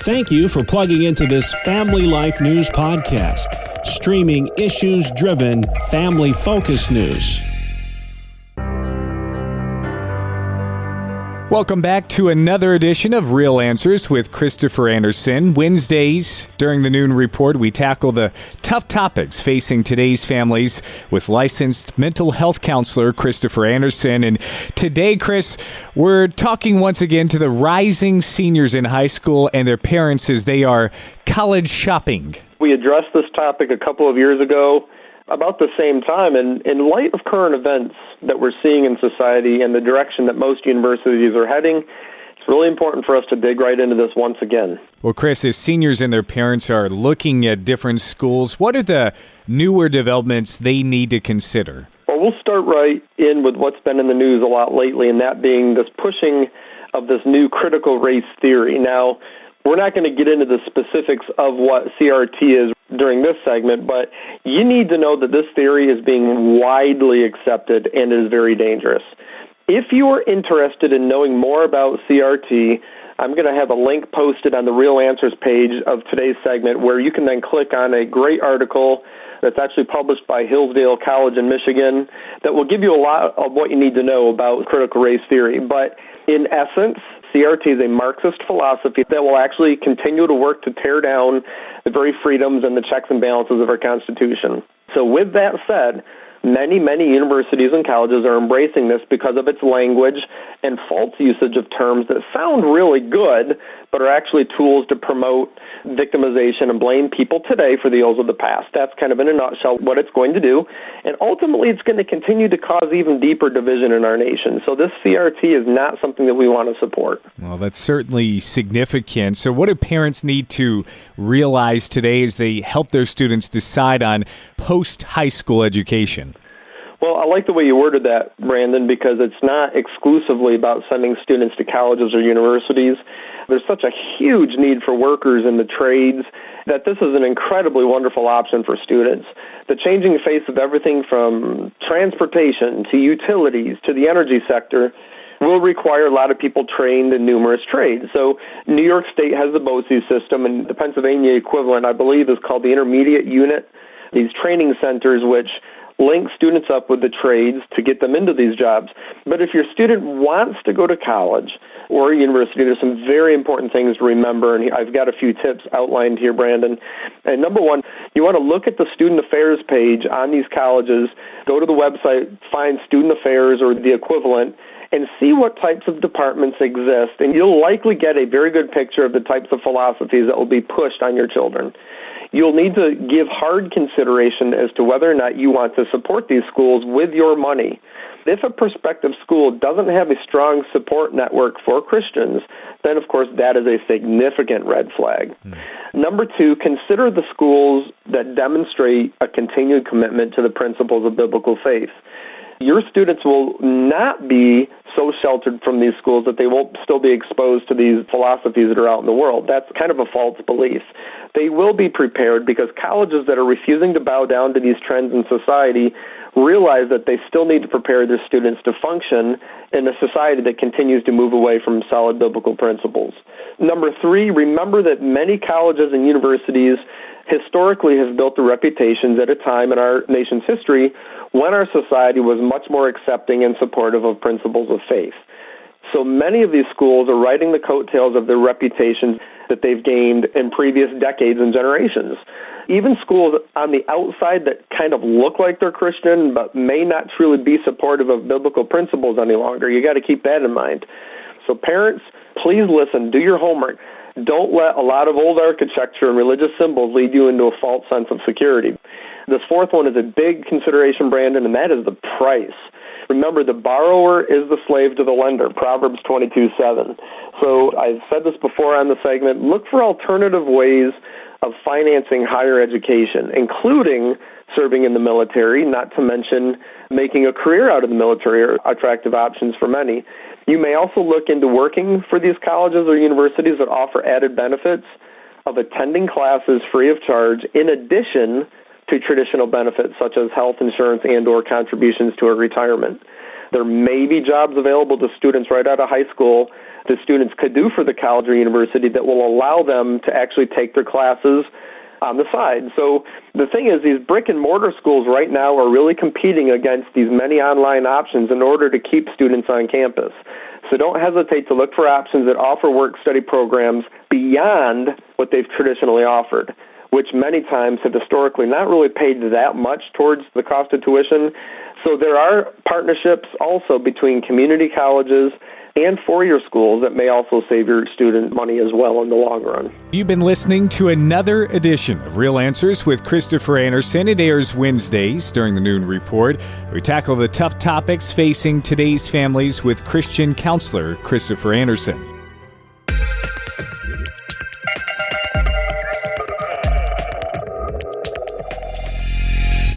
Thank you for plugging into this Family Life News podcast, streaming issues-driven, family-focused news. Welcome back to another edition of Real Answers with Christopher Anderson. Wednesdays, during the Noon Report, we tackle the tough topics facing today's families with licensed mental health counselor Christopher Anderson. And today, Chris, we're talking once again to the rising seniors in high school and their parents as they are college shopping. We addressed this topic a couple of years ago about the same time, and in light of current events that we're seeing in society and the direction that most universities are heading, it's really important for us to dig right into this once again. Well, Chris, as seniors and their parents are looking at different schools, what are the newer developments they need to consider? Well, we'll start right in with what's been in the news a lot lately, and that being this pushing of this new critical race theory. Now, we're not going to get into the specifics of what CRT is during this segment, but you need to know that this theory is being widely accepted and is very dangerous. If you are interested in knowing more about CRT, I'm going to have a link posted on the Real Answers page of today's segment where you can then click on a great article that's actually published by Hillsdale College in Michigan that will give you a lot of what you need to know about critical race theory. But in essence, CRT is a Marxist philosophy that will actually continue to work to tear down the very freedoms and the checks and balances of our Constitution. So with that said, many universities and colleges are embracing this because of its language and false usage of terms that sound really good, but are actually tools to promote victimization and blame people today for the ills of the past. That's kind of in a nutshell what it's going to do. And ultimately, it's going to continue to cause even deeper division in our nation. So this CRT is not something that we want to support. Well, that's certainly significant. So what do parents need to realize today as they help their students decide on post-high school education? Well, I like the way you worded that, Brandon, because it's not exclusively about sending students to colleges or universities. There's such a huge need for workers in the trades that this is an incredibly wonderful option for students. The changing face of everything from transportation to utilities to the energy sector will require a lot of people trained in numerous trades. So New York State has the BOCES system, and the Pennsylvania equivalent, I believe, is called the Intermediate Unit. These training centers which link students up with the trades to get them into these jobs. But if your student wants to go to college or university, there's some very important things to remember, and I've got a few tips outlined here, Brandon. And number one, you want to look at the student affairs page on these colleges, go to the website, find student affairs or the equivalent, and see what types of departments exist, and you'll likely get a very good picture of the types of philosophies that will be pushed on your children. You'll need to give hard consideration as to whether or not you want to support these schools with your money. If a prospective school doesn't have a strong support network for Christians, then, of course, that is a significant red flag. Number two, consider the schools that demonstrate a continued commitment to the principles of biblical faith. Your students will not be so sheltered from these schools that they won't still be exposed to these philosophies that are out in the world. That's kind of a false belief. They will be prepared because colleges that are refusing to bow down to these trends in society realize that they still need to prepare their students to function in a society that continues to move away from solid biblical principles. Number three, remember that many colleges and universities historically have built their reputations at a time in our nation's history when our society was much more accepting and supportive of principles of faith. So many of these schools are riding the coattails of their reputations that they've gained in previous decades and generations. Even schools on the outside that kind of look like they're Christian but may not truly be supportive of biblical principles any longer. You got to keep that in mind. So parents, please listen, do your homework. Don't let a lot of old architecture and religious symbols lead you into a false sense of security. This fourth one is a big consideration, Brandon, and that is the price. Remember, the borrower is the slave to the lender, Proverbs 22:7. So I've said this before on the segment, look for alternative ways of financing higher education, including serving in the military, not to mention making a career out of the military are attractive options for many. You may also look into working for these colleges or universities that offer added benefits of attending classes free of charge in addition to traditional benefits such as health insurance and or contributions to a retirement. There may be jobs available to students right out of high school the students could do for the college or university that will allow them to actually take their classes on the side. So the thing is, these brick and mortar schools right now are really competing against these many online options in order to keep students on campus. So don't hesitate to look for options that offer work-study programs beyond what they've traditionally offered, which many times have historically not really paid that much towards the cost of tuition. So there are partnerships also between community colleges and four-year schools that may also save your student money as well in the long run. You've been listening to another edition of Real Answers with Christopher Anderson. It airs Wednesdays during the Noon Report. We tackle the tough topics facing today's families with Christian counselor Christopher Anderson.